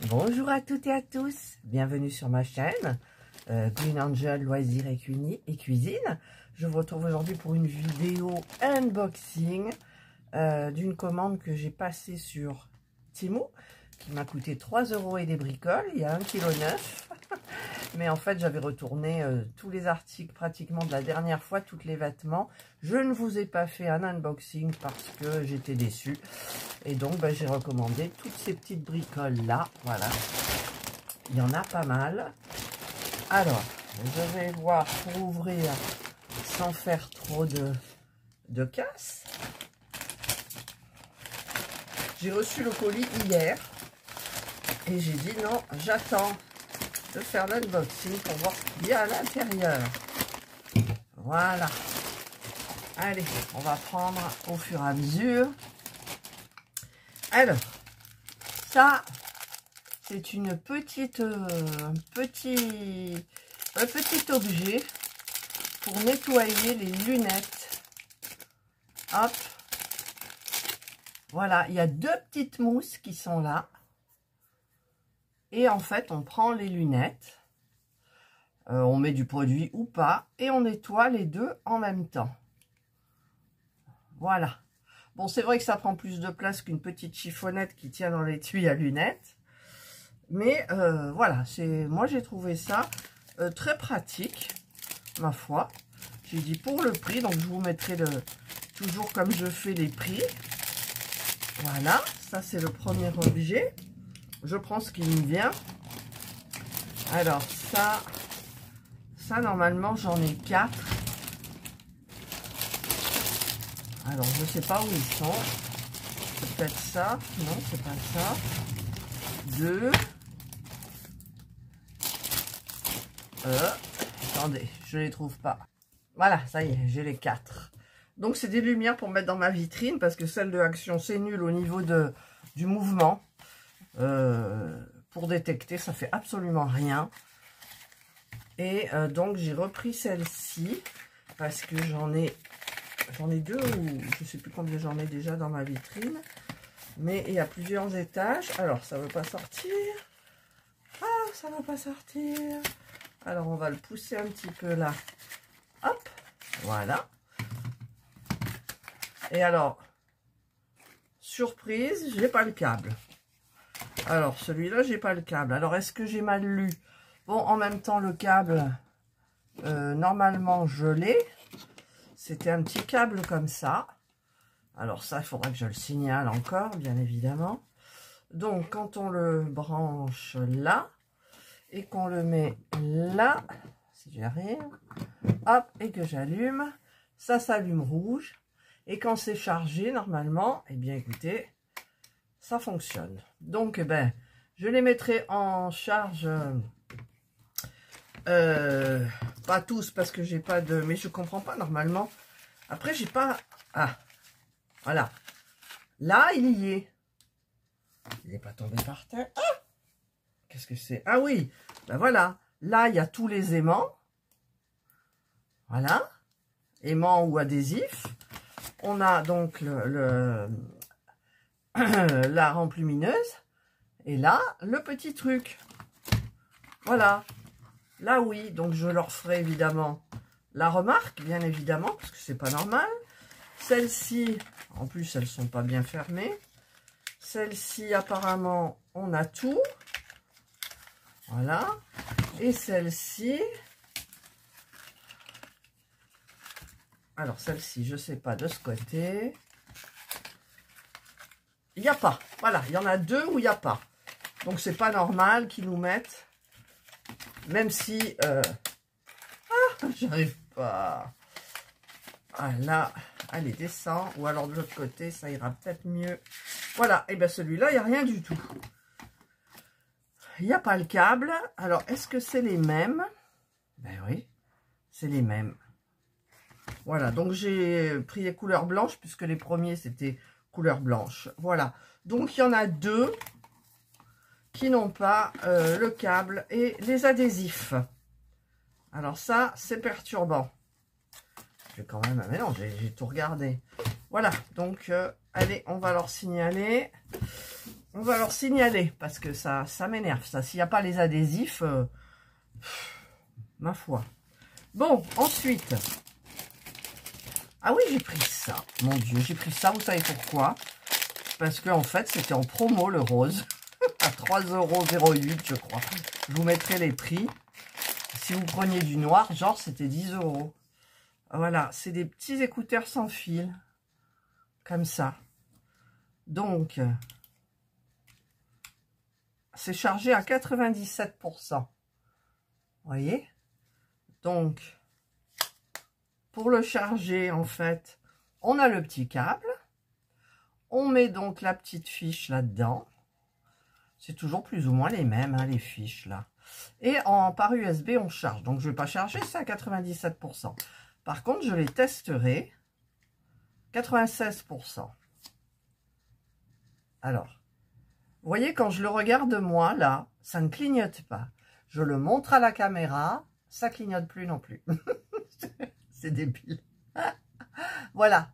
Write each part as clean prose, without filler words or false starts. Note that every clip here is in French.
Bonjour à toutes et à tous, bienvenue sur ma chaîne Green Angel Loisirs et Cuisine. Je vous retrouve aujourd'hui pour une vidéo unboxing d'une commande que j'ai passée sur Temu, qui m'a coûté 3 € et des bricoles, il y a 1,9 kg. Mais en fait, j'avais retourné tous les articles pratiquement de la dernière fois, tous les vêtements. Je ne vous ai pas fait un unboxing parce que j'étais déçue. Et donc, j'ai recommandé toutes ces petites bricoles-là. Voilà. Il y en a pas mal. Alors, je vais voir pour ouvrir sans faire trop de casse. J'ai reçu le colis hier. Et j'ai dit non, j'attends de faire l'unboxing pour voir ce qu'il y a à l'intérieur. Voilà. Allez, on va prendre au fur et à mesure. Alors, ça, c'est un petit objet pour nettoyer les lunettes. Hop. Voilà, il y a deux petites mousses qui sont là. Et en fait, on prend les lunettes, on met du produit ou pas, et on nettoie les deux en même temps. Voilà. Bon, c'est vrai que ça prend plus de place qu'une petite chiffonnette qui tient dans l'étui à lunettes. Mais voilà, moi j'ai trouvé ça très pratique, ma foi. J'ai dit pour le prix, donc je vous mettrai toujours comme je fais les prix. Voilà, ça c'est le premier objet. Je prends ce qui me vient. Alors ça normalement j'en ai 4. Alors je sais pas où ils sont. C'est peut-être ça. Non, c'est pas ça. 2. Attendez, je les trouve pas. Voilà, ça y est, j'ai les 4. Donc c'est des lumières pour mettre dans ma vitrine parce que celle de Action c'est nul au niveau du mouvement. Pour détecter, ça fait absolument rien. Et donc j'ai repris celle-ci parce que j'en ai 2 ou je sais plus combien j'en ai déjà dans ma vitrine, mais il y a plusieurs étages. Alors ça veut pas sortir. Ah, ça va pas sortir. Alors on va le pousser un petit peu là. Hop, voilà. Et alors, surprise, j'ai pas le câble. Alors, celui-là, j'ai pas le câble. Alors, est-ce que j'ai mal lu? Bon, en même temps, le câble, normalement, je l'ai. C'était un petit câble comme ça. Alors, ça, il faudra que je le signale encore, bien évidemment. Donc, quand on le branche là, et qu'on le met là, si j'y arrive, hop, et que j'allume, ça s'allume rouge. Et quand c'est chargé, normalement, eh bien, écoutez, ça fonctionne. Donc, je les mettrai en charge, pas tous parce que j'ai pas de, mais je comprends pas normalement. Après, j'ai pas, ah, voilà. Là, il y est. Il n'est pas tombé par terre. Ah, qu'est-ce que c'est? Ah oui, ben voilà. Là, il y a tous les aimants. Voilà. Aimants ou adhésifs. On a donc la rampe lumineuse. Et là, le petit truc. Voilà. Là, oui. Donc, je leur ferai évidemment la remarque, bien évidemment, parce que c'est pas normal. Celles-ci, en plus, elles sont pas bien fermées. Celle-ci, apparemment, on a tout. Voilà. Et celle-ci... Alors, celle-ci, je sais pas, de ce côté... Il n'y a pas. Voilà, il y en a 2 où il n'y a pas. Donc, c'est pas normal qu'ils nous mettent... Même si... Ah, j'arrive pas... Ah, là, allez, descends. Ou alors, de l'autre côté, ça ira peut-être mieux. Voilà, et bien celui-là, il n'y a rien du tout. Il n'y a pas le câble. Alors, est-ce que c'est les mêmes? Ben oui, c'est les mêmes. Voilà, donc j'ai pris les couleurs blanches, puisque les premiers, c'était couleur blanche. Voilà, donc il y en a 2 qui n'ont pas le câble et les adhésifs. Alors ça, c'est perturbant. Je vais quand même... Mais non, j'ai tout regardé. Voilà, donc, allez, on va leur signaler. On va leur signaler, parce que ça m'énerve, ça. S'il n'y a pas les adhésifs, ma foi. Bon, ensuite. Ah oui, j'ai pris ça. Mon Dieu, j'ai pris ça, vous savez pourquoi? Parce que en fait, c'était en promo, le rose. À 3,08 €, je crois. Je vous mettrai les prix. Si vous preniez du noir, genre, c'était 10 €. Voilà, c'est des petits écouteurs sans fil. Comme ça. Donc, c'est chargé à 97%. Vous voyez? Donc, pour le charger, en fait, on a le petit câble. On met donc la petite fiche là-dedans. C'est toujours plus ou moins les mêmes, hein, les fiches là. Et par USB, on charge. Donc, je ne vais pas charger ça à 97%. Par contre, je les testerai. 96%. Alors, vous voyez, quand je le regarde moi, là, ça ne clignote pas. Je le montre à la caméra, ça clignote plus non plus. C'est débile. Voilà.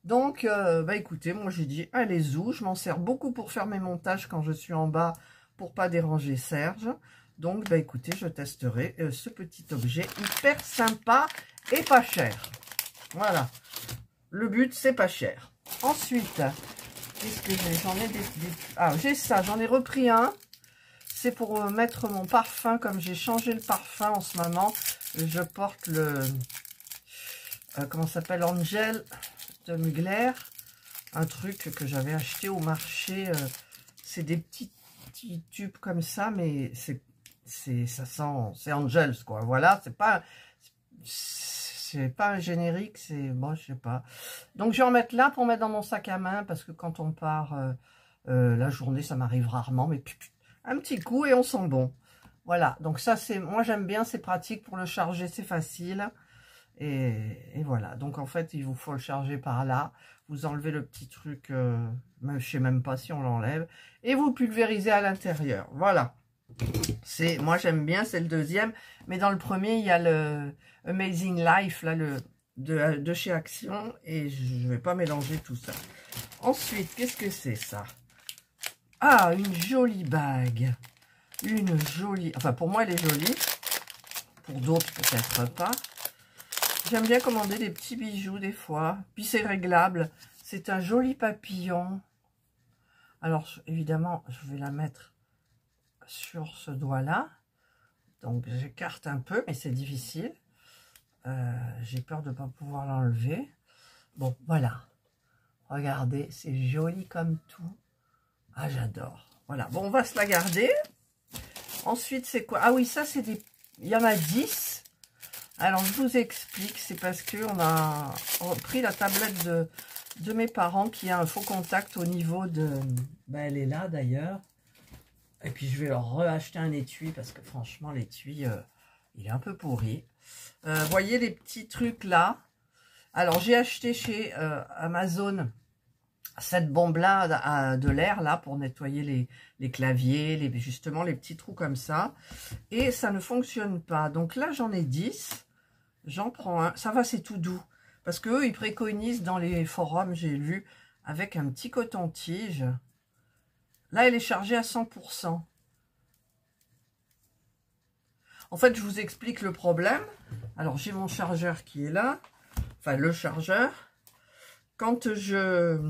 Donc, bah écoutez, moi j'ai dit, allez-y, je m'en sers beaucoup pour faire mes montages quand je suis en bas, pour pas déranger Serge. Donc, bah écoutez, je testerai ce petit objet hyper sympa et pas cher. Voilà. Le but, c'est pas cher. Ensuite, qu'est-ce que j'ai? J'en ai Ah, j'ai ça, j'en ai repris un. C'est pour mettre mon parfum, comme j'ai changé le parfum en ce moment. Je porte le... comment ça s'appelle? Angel de Mugler. Un truc que j'avais acheté au marché. C'est des petits tubes comme ça, mais ça sent... C'est Angels, quoi. Voilà, c'est pas un générique, c'est... Bon, je sais pas. Donc, je vais en mettre là pour mettre dans mon sac à main, parce que quand on part la journée, ça m'arrive rarement, mais un petit coup et on sent bon. Voilà, donc ça, c'est... Moi, j'aime bien, c'est pratique pour le charger, c'est facile. Et voilà, donc en fait, il vous faut le charger par là. Vous enlevez le petit truc, je sais même pas si on l'enlève. Et vous pulvérisez à l'intérieur. Voilà. Moi, j'aime bien, c'est le deuxième. Mais dans le premier, il y a le Amazing Life, là, de chez Action. Et je vais pas mélanger tout ça. Ensuite, qu'est-ce que c'est ça? Ah, une jolie bague. Une jolie... Enfin, pour moi, elle est jolie. Pour d'autres, peut-être pas. J'aime bien commander des petits bijoux des fois. Puis c'est réglable. C'est un joli papillon. Alors, évidemment, je vais la mettre sur ce doigt-là. Donc, j'écarte un peu, mais c'est difficile. J'ai peur de ne pas pouvoir l'enlever. Bon, voilà. Regardez, c'est joli comme tout. Ah, j'adore. Voilà. Bon, on va se la garder. Ensuite, c'est quoi? Ah oui, ça, c'est des... Il y en a 10. Alors, je vous explique, c'est parce qu'on a pris la tablette de mes parents qui a un faux contact au niveau de... Ben, elle est là, d'ailleurs. Et puis, je vais leur reacheter un étui parce que, franchement, l'étui, il est un peu pourri. Voyez les petits trucs là. Alors, j'ai acheté chez Amazon cette bombe-là de l'air, là, pour nettoyer les claviers, justement, les petits trous comme ça. Et ça ne fonctionne pas. Donc là, j'en ai 10. J'en prends un. Ça va, c'est tout doux. Parce qu'eux, ils préconisent dans les forums, j'ai lu, avec un petit coton-tige. Là, elle est chargée à 100%. En fait, je vous explique le problème. Alors, j'ai mon chargeur qui est là. Enfin, le chargeur. Quand je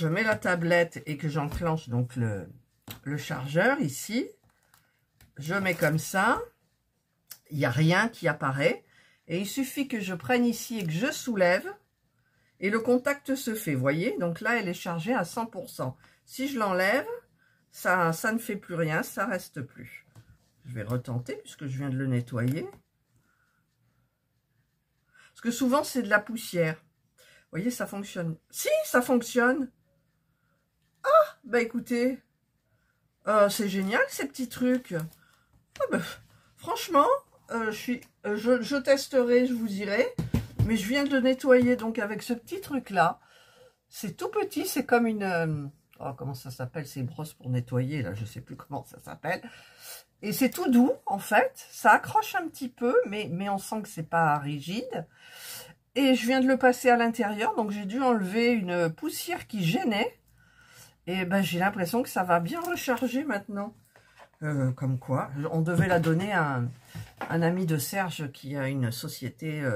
mets la tablette et que j'enclenche donc le chargeur ici, je mets comme ça. Il n'y a rien qui apparaît. Et il suffit que je prenne ici et que je soulève. Et le contact se fait, vous voyez. Donc là, elle est chargée à 100%. Si je l'enlève, ça ne fait plus rien, ça ne reste plus. Je vais retenter puisque je viens de le nettoyer. Parce que souvent, c'est de la poussière. Vous voyez, ça fonctionne. Si, ça fonctionne. Ah, bah écoutez, c'est génial ces petits trucs. Ah, bah, franchement... je testerai, je vous dirai, mais je viens de le nettoyer donc avec ce petit truc là. C'est tout petit, c'est comme une oh, comment ça s'appelle ces brosses pour nettoyer là, je sais plus comment ça s'appelle. Et c'est tout doux en fait, ça accroche un petit peu, mais on sent que c'est pas rigide. Et je viens de le passer à l'intérieur, donc j'ai dû enlever une poussière qui gênait. Et ben, j'ai l'impression que ça va bien recharger maintenant. Comme quoi, on devait la donner à un ami de Serge qui a une société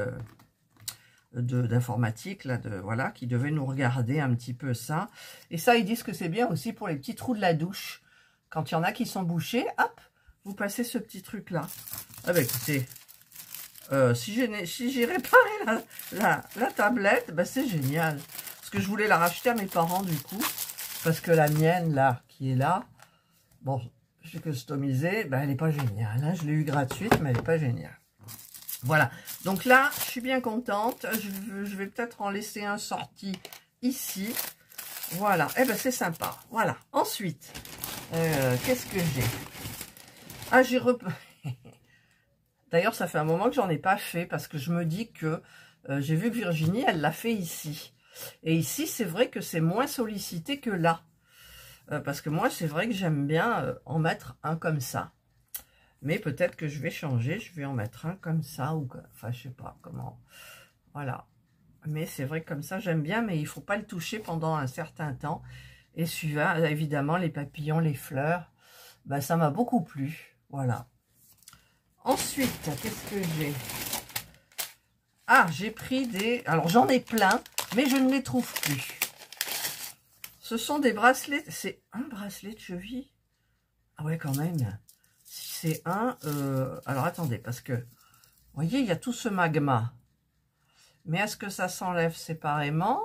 d'informatique, là, voilà, qui devait nous regarder un petit peu ça. Et ça, ils disent que c'est bien aussi pour les petits trous de la douche. Quand il y en a qui sont bouchés, hop, vous passez ce petit truc-là. Ah ben écoutez, si j'ai réparé la tablette, ben c'est génial. Parce que je voulais la racheter à mes parents, du coup. Parce que la mienne, là, qui est là, bon, j'ai customisé, ben elle n'est pas géniale. Hein. Je l'ai eu gratuite, mais elle n'est pas géniale. Voilà, donc là, je suis bien contente. Je vais peut-être en laisser un sorti ici. Voilà, et ben c'est sympa. Voilà, ensuite, qu'est-ce que j'ai? Ah, D'ailleurs, ça fait un moment que j'en ai pas fait parce que je me dis que j'ai vu que Virginie, elle l'a fait ici. Et ici, c'est vrai que c'est moins sollicité que là. Parce que moi, c'est vrai que j'aime bien en mettre un comme ça. Mais peut-être que je vais changer, je vais en mettre un comme ça, ou enfin, je sais pas comment. Voilà. Mais c'est vrai que comme ça, j'aime bien, mais il faut pas le toucher pendant un certain temps. Et suivant, évidemment, les papillons, les fleurs, ben, ça m'a beaucoup plu. Voilà. Ensuite, qu'est-ce que j'ai? Ah, j'ai pris des... Alors, j'en ai plein, mais je ne les trouve plus. Ce sont des bracelets. C'est un bracelet de cheville? Ah ouais, quand même. Si c'est un... Alors, attendez, parce que... Vous voyez, il y a tout ce magma. Mais est-ce que ça s'enlève séparément?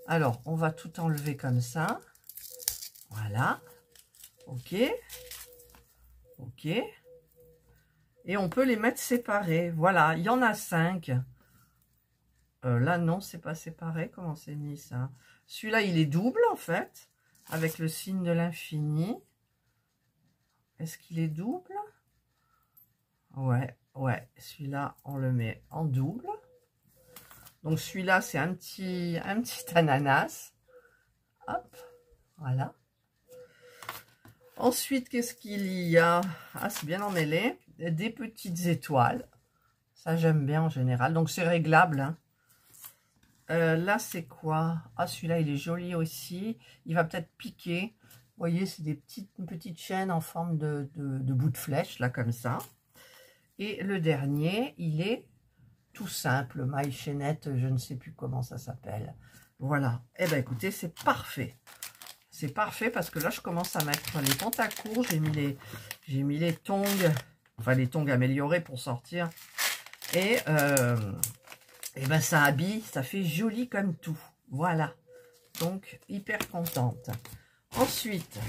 Alors, on va tout enlever comme ça. Voilà. Ok. Ok. Et on peut les mettre séparés. Voilà, il y en a 5. Là, non, c'est pas séparé. Comment c'est mis, ça? Celui-là, il est double, en fait. Avec le signe de l'infini. Est-ce qu'il est double? Ouais, ouais. Celui-là, on le met en double. Donc, celui-là, c'est un petit ananas. Hop, voilà. Ensuite, qu'est-ce qu'il y a? Ah, c'est bien emmêlé. Des petites étoiles. Ça, j'aime bien en général. Donc, c'est réglable. Hein. Là, c'est quoi? Ah, celui-là, il est joli aussi. Il va peut-être piquer. Vous voyez, c'est une petite chaîne en forme de bout de flèche, là, comme ça. Et le dernier, il est tout simple. Maille chaînette, je ne sais plus comment ça s'appelle. Voilà. Eh bien, écoutez, c'est parfait. C'est parfait parce que là, je commence à mettre les pantacourts. J'ai mis les tongs, enfin les tongs améliorés pour sortir. Et ben ça habille, ça fait joli comme tout. Voilà. Donc, hyper contente. Ensuite,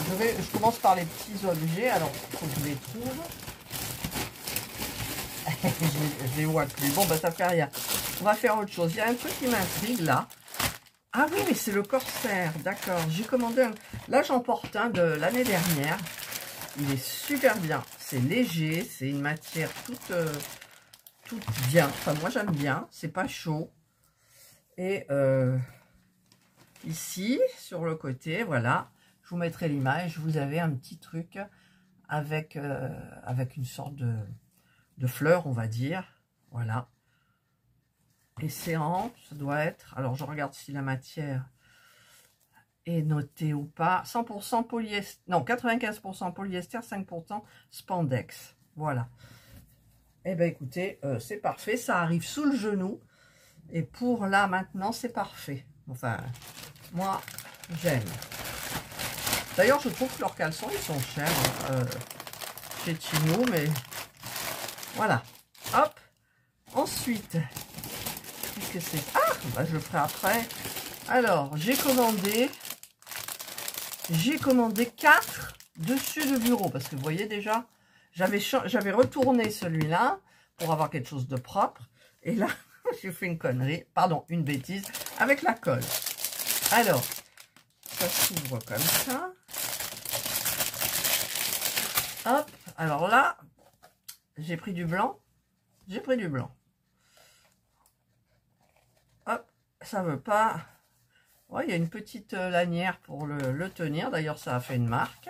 je commence par les petits objets. Alors, il faut que je les trouve. je les vois plus. Bon, ben ça fait rien. On va faire autre chose. Il y a un truc qui m'intrigue là. Ah oui, mais c'est le corsaire, d'accord. J'ai commandé un... Là, j'en porte un de l'année dernière. Il est super bien. C'est léger, c'est une matière toute bien. Enfin, moi, j'aime bien. C'est pas chaud. Et ici, sur le côté, voilà. Je vous mettrai l'image. Vous avez un petit truc avec une sorte de fleur, on va dire. Voilà. Et c'est ça doit être, alors je regarde si la matière est notée ou pas, 100% polyester, non 95% polyester, 5% spandex, voilà. Eh bien écoutez, c'est parfait, ça arrive sous le genou, et pour là maintenant c'est parfait, enfin, moi j'aime. D'ailleurs je trouve que leurs caleçons ils sont chers chez Timo, mais voilà, hop, ensuite... que c'est... Ah, bah, je le ferai après. Alors, j'ai commandé 4 dessus de bureau. Parce que vous voyez déjà, j'avais retourné celui-là pour avoir quelque chose de propre. Et là, j'ai fait une connerie, pardon, une bêtise, avec la colle. Alors, ça s'ouvre comme ça. Hop, alors là, j'ai pris du blanc. J'ai pris du blanc. Hop, ça veut pas. Ouais, il y a une petite lanière pour le tenir. D'ailleurs, ça a fait une marque.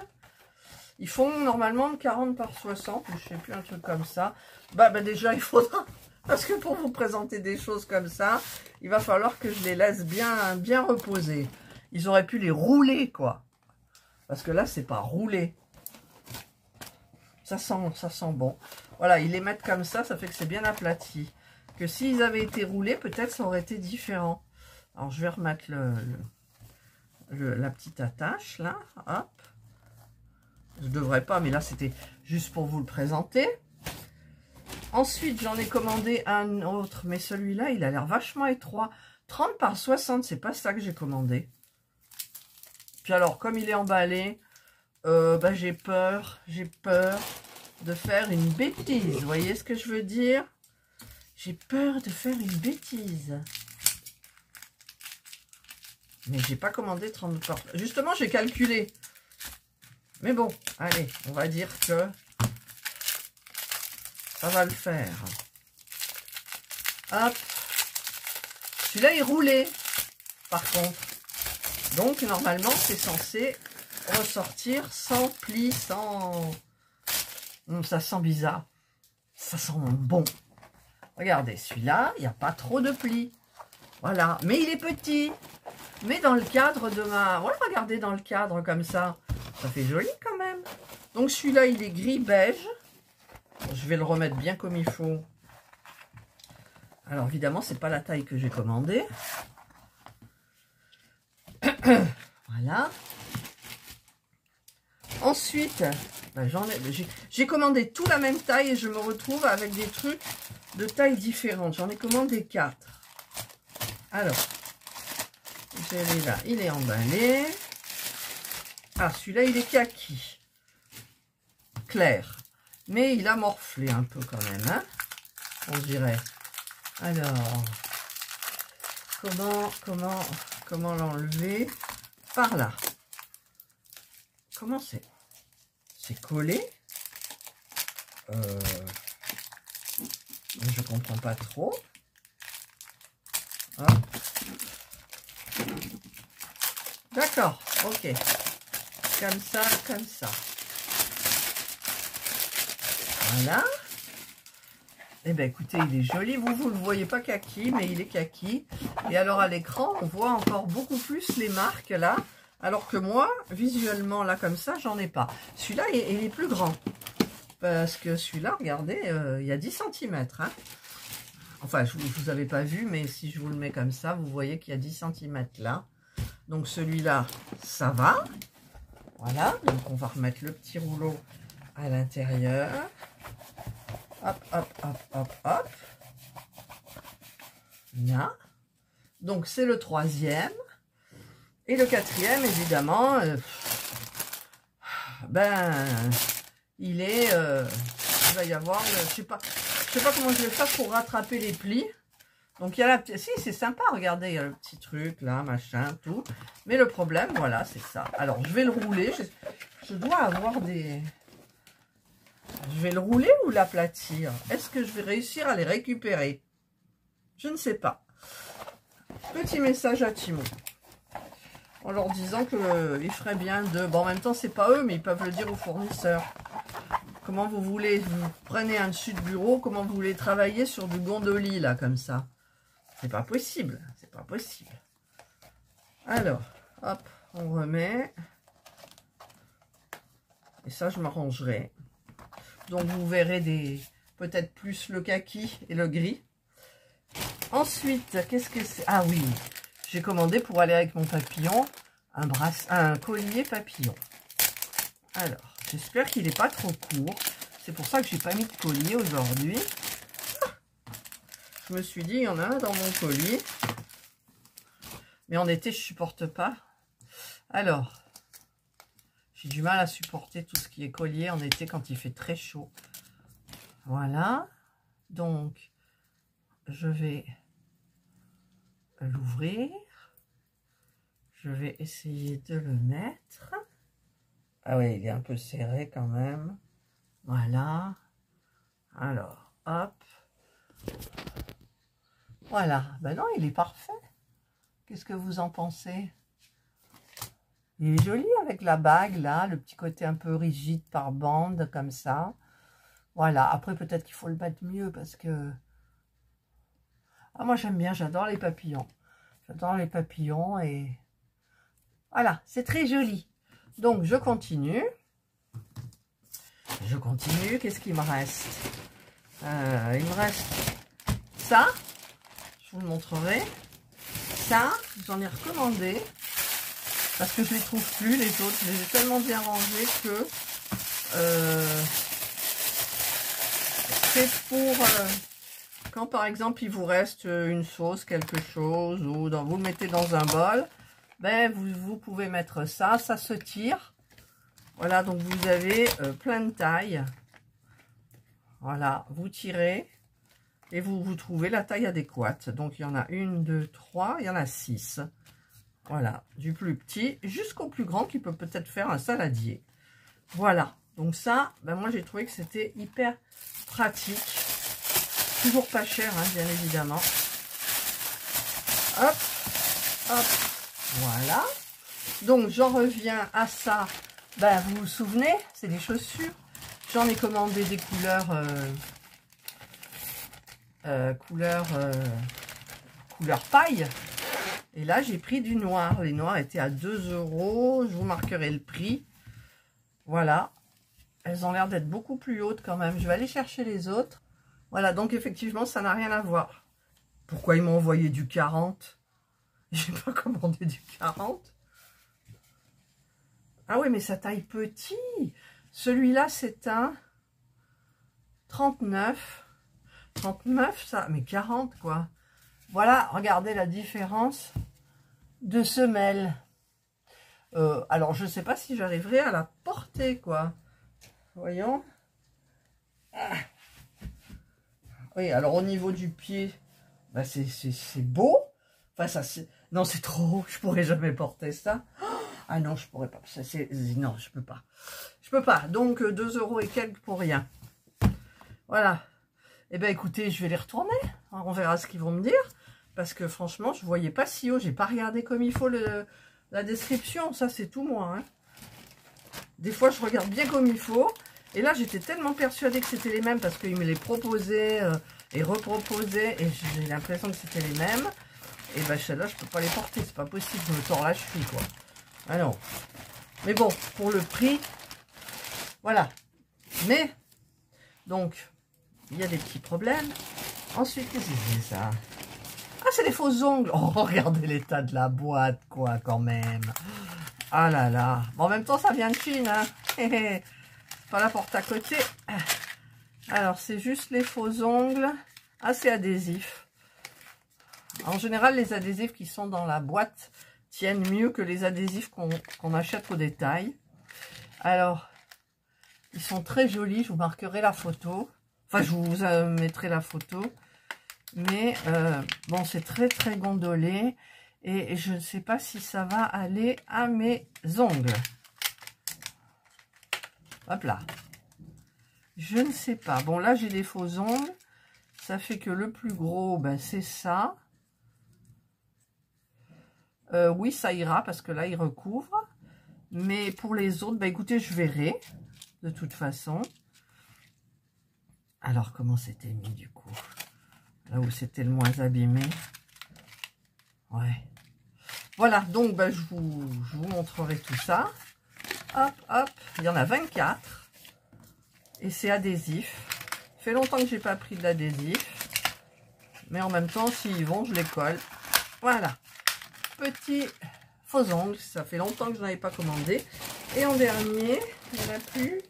Ils font normalement 40 par 60, je sais plus, un truc comme ça. Bah déjà, il faudra... Parce que pour vous présenter des choses comme ça, il va falloir que je les laisse bien reposer. Ils auraient pu les rouler, quoi. Parce que là, c'est pas roulé. Ça sent bon. Voilà, ils les mettent comme ça fait que c'est bien aplati. Que s'ils avaient été roulés, peut-être ça aurait été différent. Alors, je vais remettre la petite attache, là. Hop. Je devrais pas, mais là, c'était juste pour vous le présenter. Ensuite, j'en ai commandé un autre, mais celui-là, il a l'air vachement étroit. 30 par 60, c'est pas ça que j'ai commandé. Puis alors, comme il est emballé, bah, j'ai peur de faire une bêtise. Vous voyez ce que je veux dire? J'ai peur de faire une bêtise. Mais j'ai pas commandé 30 par... Justement, j'ai calculé. Mais bon, allez, on va dire que ça va le faire. Hop. Celui-là est roulé, par contre. Donc, normalement, c'est censé ressortir sans pli, sans... ça sent bizarre. Ça sent bon. Regardez, celui-là, il n'y a pas trop de plis. Voilà. Mais il est petit. Mais dans le cadre de ma... Ouais, regardez, dans le cadre, comme ça. Ça fait joli, quand même. Donc, celui-là, il est gris-beige. Je vais le remettre bien comme il faut. Alors, évidemment, c'est pas la taille que j'ai commandée. Voilà. Ensuite, ben, j'ai commandé tout la même taille et je me retrouve avec des trucs de taille différente. J'en ai commandé 4. Alors, celui-là, il est emballé. Ah, celui-là, il est kaki. Clair. Mais il a morflé un peu quand même, hein, on dirait. Alors, comment l'enlever? Par là. Comment c'est? C'est collé. Je comprends pas trop. D'accord, ok. Comme ça, comme ça. Voilà. Eh bien, écoutez, il est joli. Vous ne le voyez pas kaki, mais il est kaki. Et alors, à l'écran, on voit encore beaucoup plus les marques, là. Alors que moi, visuellement, là, comme ça, j'en ai pas. Celui-là, il est plus grand. Parce que celui-là, regardez, il y a 10 cm. Hein. Enfin, je ne vous avais pas vu, mais si je vous le mets comme ça, vous voyez qu'il y a 10 cm là. Donc, celui-là, ça va. Voilà. Donc, on va remettre le petit rouleau à l'intérieur. Hop, hop, hop, hop, hop. Là. Donc, c'est le 3e. Et le 4e, évidemment, ben, il est... il va y avoir... je sais pas comment je vais faire pour rattraper les plis. Donc, il y a la petite... Si, c'est sympa, regardez, il y a le petit truc, là, machin, tout. Mais le problème, voilà, c'est ça. Alors, je vais le rouler. Je dois avoir des... Je vais le rouler ou l'aplatir? Est-ce que je vais réussir à les récupérer? Je ne sais pas. Petit message à Timo. En leur disant qu'il ferait bien de... Bon, en même temps, c'est pas eux, mais ils peuvent le dire aux fournisseurs. Comment vous voulez... Vous prenez un dessus de bureau, comment vous voulez travailler sur du gondoli, là, comme ça? C'est pas possible. C'est pas possible. Alors, hop, on remet. Et ça, je m'arrangerai. Donc, vous verrez peut-être plus le kaki et le gris. Ensuite, qu'est-ce que c'est? Ah oui, j'ai commandé pour aller avec mon papillon un collier papillon. Alors, j'espère qu'il n'est pas trop court. C'est pour ça que j'ai pas mis de collier aujourd'hui. Je me suis dit, il y en a un dans mon collier. Mais en été, je supporte pas. Alors, j'ai du mal à supporter tout ce qui est collier en été quand il fait très chaud. Voilà. Donc, je vais l'ouvrir. Je vais essayer de le mettre. Ah oui, il est un peu serré quand même. Voilà. Alors, hop. Voilà. Ben non, il est parfait. Qu'est-ce que vous en pensez? Il est joli avec la bague, là. Le petit côté un peu rigide par bande, comme ça. Voilà. Après, peut-être qu'il faut le mettre mieux parce que... Ah, moi, j'aime bien. J'adore les papillons. J'adore les papillons et Voilà, c'est très joli. Donc, je continue. Je continue. Qu'est-ce qu'il me reste? Il me reste ça. Je vous le montrerai. Ça, j'en ai recommandé. Parce que je les trouve plus, les autres. Je les ai tellement bien rangés que... c'est pour... quand, par exemple, il vous reste une sauce, quelque chose, ou vous le mettez dans un bol, ben, vous pouvez mettre ça. Ça se tire. Voilà, donc vous avez plein de tailles. Voilà, vous tirez et vous trouvez la taille adéquate. Donc, il y en a 1, 2, 3, il y en a 6. Voilà, du plus petit jusqu'au plus grand qui peut peut-être faire un saladier. Voilà, donc ça, ben moi j'ai trouvé que c'était hyper pratique. Toujours pas cher, hein, bien évidemment. Hop, hop, voilà. Donc j'en reviens à ça. Ben, vous vous souvenez, c'est des chaussures. J'en ai commandé des couleurs, couleur paille. Et là, j'ai pris du noir. Les noirs étaient à 2 €. Je vous marquerai le prix. Voilà. Elles ont l'air d'être beaucoup plus hautes quand même. Je vais aller chercher les autres. Voilà, donc effectivement, ça n'a rien à voir. Pourquoi ils m'ont envoyé du 40? J'ai pas commandé du 40. Ah oui, mais ça taille petit. Celui-là, c'est un 39. 39, ça. Mais 40, quoi. Voilà, regardez la différence de semelle. Alors, je ne sais pas si j'arriverai à la porter, quoi. Voyons. Ah. Oui, alors au niveau du pied, bah c'est beau. Enfin, ça, non, c'est trop haut. Je pourrais jamais porter ça. Ah non, je pourrais pas. Ça, non, je peux pas. Je peux pas. Donc, 2 € et quelques pour rien. Voilà. Eh bien, écoutez, je vais les retourner. On verra ce qu'ils vont me dire. Parce que franchement, je ne voyais pas si haut. J'ai pas regardé comme il faut la description. Ça, c'est tout moi. Hein. Des fois, je regarde bien comme il faut. Et là, j'étais tellement persuadée que c'était les mêmes parce qu'ils me les proposaient et reproposaient. Et j'ai l'impression que c'était les mêmes. Et ben, celle-là, je peux pas les porter. C'est pas possible. Je me tords la cheville, quoi. Ah non. Mais bon, pour le prix, voilà. Mais, donc, il y a des petits problèmes. Ensuite, qu'est-ce que c'est ça? Ah, c'est des faux ongles. Oh, regardez l'état de la boîte, quoi, quand même. Ah là là. Bon, en même temps, ça vient de Chine, hein. Pas la porte à côté. Alors, c'est juste les faux ongles. Ah, c'est adhésif. En général, les adhésifs qui sont dans la boîte tiennent mieux que les adhésifs qu'on achète au détail. Alors, ils sont très jolis. Je vous marquerai la photo. Enfin, je vous mettrai la photo. Mais, bon, c'est très, très gondolé. Et je ne sais pas si ça va aller à mes ongles. Hop là. Je ne sais pas. Bon, là, j'ai des faux ongles. Ça fait que le plus gros, ben, c'est ça. Oui, ça ira parce que là, il recouvre. Mais pour les autres, ben, écoutez, je verrai. De toute façon. Alors, comment c'était mis du coup? Là où c'était le moins abîmé. Ouais. Voilà, donc ben, je vous montrerai tout ça. Hop, hop. Il y en a 24. Et c'est adhésif. Ça fait longtemps que j'ai pas pris de l'adhésif. Mais en même temps, s'ils vont, je les colle. Voilà. Petit faux ongles. Ça fait longtemps que je n'avais pas commandé. Et en dernier, il n'y en a plus.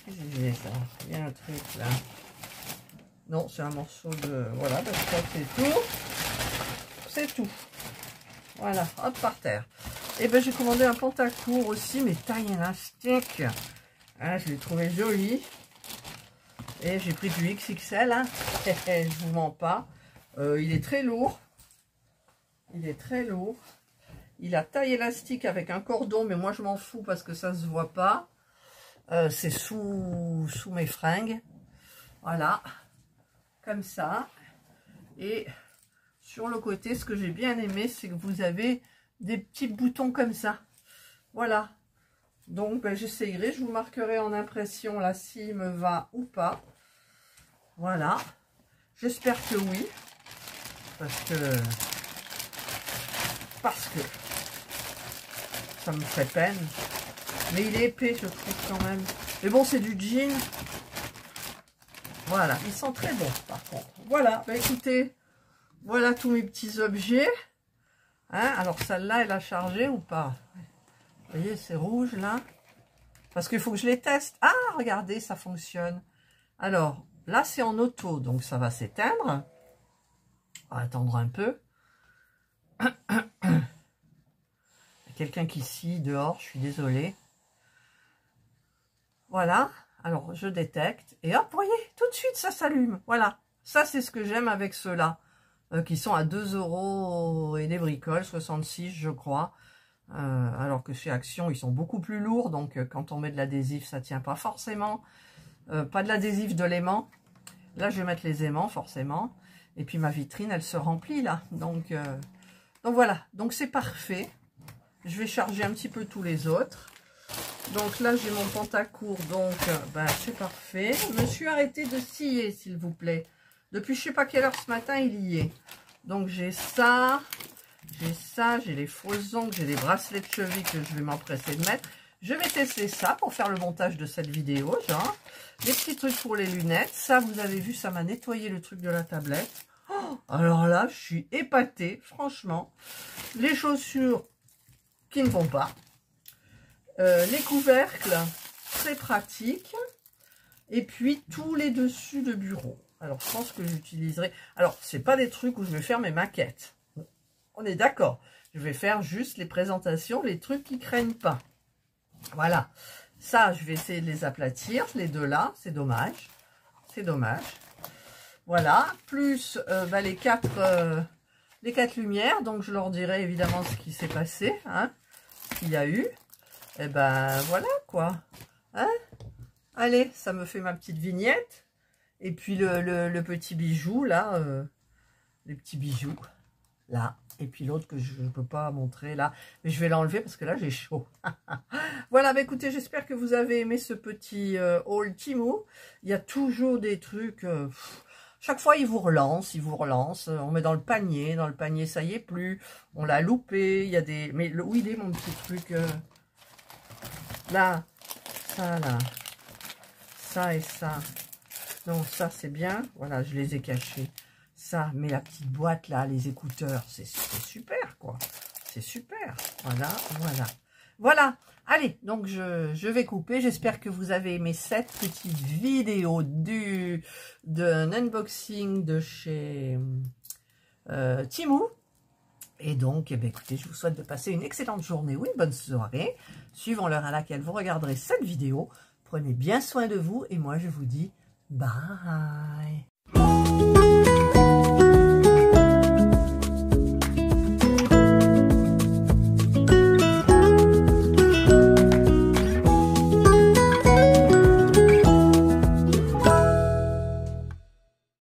J'ai ça. Il y a un truc là. Non, c'est un morceau de... Voilà, ben, ça c'est tout. C'est tout. Voilà, hop, par terre. Et ben j'ai commandé un pantacourt aussi, mais taille élastique. Ah, je l'ai trouvé joli. Et j'ai pris du XXL, hein. Je vous mens pas. Il est très lourd. Il est très lourd. Il a taille élastique avec un cordon, mais moi je m'en fous parce que ça se voit pas. C'est sous mes fringues. Voilà. Comme ça. Et sur le côté, ce que j'ai bien aimé, c'est que vous avez des petits boutons comme ça. Voilà. Donc, ben, j'essayerai. Je vous marquerai en impression là s'il me va ou pas. Voilà. J'espère que oui. Parce que ça me fait peine. Mais il est épais, je trouve, quand même. Mais bon, c'est du jean. Voilà, il sent très bon, par contre. Voilà, bah écoutez, voilà tous mes petits objets. Hein, alors, celle-là, elle a chargé ou pas? Vous voyez, c'est rouge, là. Parce qu'il faut que je les teste. Ah, regardez, ça fonctionne. Alors, là, c'est en auto, donc ça va s'éteindre. On va attendre un peu. Il y a quelqu'un qui scie dehors, je suis désolée. Voilà, alors je détecte. Et hop, vous voyez, tout de suite, ça s'allume. Voilà, ça c'est ce que j'aime avec ceux-là. Qui sont à 2 € et des bricoles, 66 je crois. Alors que chez Action, ils sont beaucoup plus lourds. Donc quand on met de l'adhésif, ça tient pas forcément. Pas de l'adhésif, de l'aimant. Là, je vais mettre les aimants, forcément. Et puis ma vitrine, elle se remplit là. Donc voilà, donc c'est parfait. Je vais charger un petit peu tous les autres. Donc là, j'ai mon pantacourt, donc ben, c'est parfait. Je me suis arrêtée de scier, s'il vous plaît. Depuis je sais pas quelle heure ce matin, il y est. Donc j'ai ça, j'ai les faux ongles, j'ai les bracelets de cheville que je vais m'empresser de mettre. Je vais tester ça pour faire le montage de cette vidéo, genre. Les petits trucs pour les lunettes. Ça, vous avez vu, ça m'a nettoyé le truc de la tablette. Oh, alors là, je suis épatée, franchement. Les chaussures qui ne vont pas. Les couvercles, très pratiques. Et puis, tous les dessus de bureau. Alors, je pense que j'utiliserai... Alors, c'est pas des trucs où je vais faire mes maquettes. On est d'accord. Je vais faire juste les présentations, les trucs qui craignent pas. Voilà. Ça, je vais essayer de les aplatir, les deux là. C'est dommage. C'est dommage. Voilà. Plus les quatre lumières. Donc, je leur dirai évidemment ce qui s'est passé. Hein, qu'il y a eu. Et ben, voilà quoi. Hein, allez, ça me fait ma petite vignette. Et puis, le petit bijou là. Les petits bijoux. Là. Et puis l'autre que je ne peux pas montrer là. Mais je vais l'enlever parce que là, j'ai chaud. Voilà, bah écoutez, j'espère que vous avez aimé ce petit haul Temu. Il y a toujours des trucs... chaque fois, ils vous relancent, On met dans le panier. Dans le panier, ça y est plus. On l'a loupé. Il y a des... Mais où il est, mon petit truc là. Ça, là. Ça et ça. Non, ça, c'est bien. Voilà, je les ai cachés. Ça, mais la petite boîte là, les écouteurs, c'est super quoi. C'est super. Voilà, voilà. Voilà. Allez, donc je vais couper. J'espère que vous avez aimé cette petite vidéo d'un unboxing de chez Temu. Et donc, eh bien, écoutez, je vous souhaite de passer une excellente journée ou une bonne soirée, suivant l'heure à laquelle vous regarderez cette vidéo. Prenez bien soin de vous et moi, je vous dis bye.